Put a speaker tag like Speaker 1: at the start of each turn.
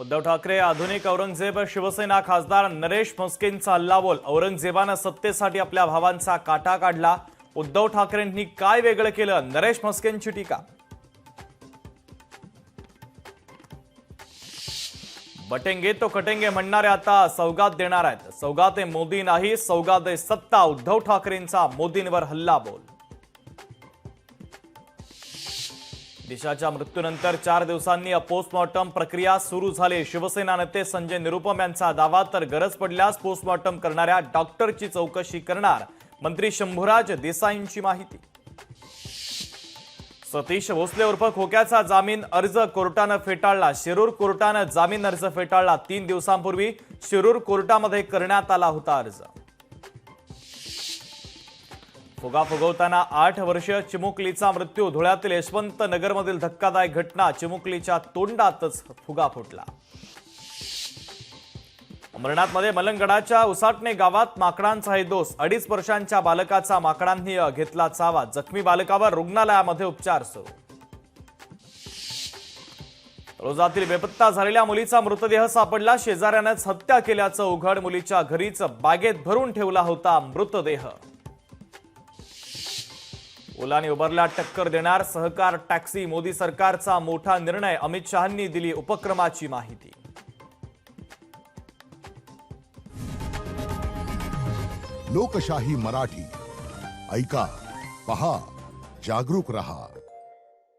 Speaker 1: उद्धव ठाकरे आधुनिक औरंगजेब शिवसेना खासदार नरेश म्हस्केंचा हल्लाबोल। औरंगजेबानं सत्तेसाठी आपल्या भावांचा काटा काढला। उद्धव ठाकरेंनी काय वेगळं केलं? नरेश म्हस्केंची टीका। बटेंगे तो कटेंगे म्हणणारे आता सौगात देणार आहेत। सौगात आहे मोदी नाही, सौगात आहे सत्ता। उद्धव ठाकरेंचा मोदींवर हल्लाबोल। दिशाच्या मृत्यूनंतर 4 दिवसांनी पोस्टमॉर्टम प्रक्रिया सुरू झाली। शिवसेना नेते संजय निरुपम यांचा दावा, तर गरज पडल्यास पोस्टमॉर्टम करणाऱ्या डॉक्टरची चौकशी करणार। मंत्री शंभूराज देसाईंची माहिती। सतीश भोसले उर्फ खोक्याचा जामीन अर्ज कोर्टानं फेटाळला। शिरूर कोर्टानं जामीन अर्ज फेटाळला। 3 दिवसांपूर्वी शिरूर कोर्टामध्ये करण्यात आला होता अर्ज। फुगा फुगवताना 8 वर्षीय चिमुकलीचा मृत्यू। धुळ्यातील यशवंत नगरमधील धक्कादायक घटना। चिमुकलीच्या तोंडातच फुगा फुटला। अमरनाथमध्ये मलंगडाच्या उसाटणे गावात माकडांचा हैदोस। 2.5 वर्षांच्या बालकाचा माकडांनी घेतला चावा। जखमी बालकावर रुग्णालयामध्ये उपचार सुरू। रोजातील बेपत्ता झालेल्या मुलीचा मृतदेह सापडला। शेजाऱ्यानेच हत्या केल्याचं उघड। मुलीच्या घरीच बागेत भरून ठेवला होता मृतदेह। ओलाने उबरला टक्कर देणार सहकार टॅक्सी। मोदी सरकारचा मोठा निर्णय। अमित शहांनी दिली उपक्रमाची माहिती।
Speaker 2: लोकशाही मराठी ऐका, पहा, जागरूक रहा।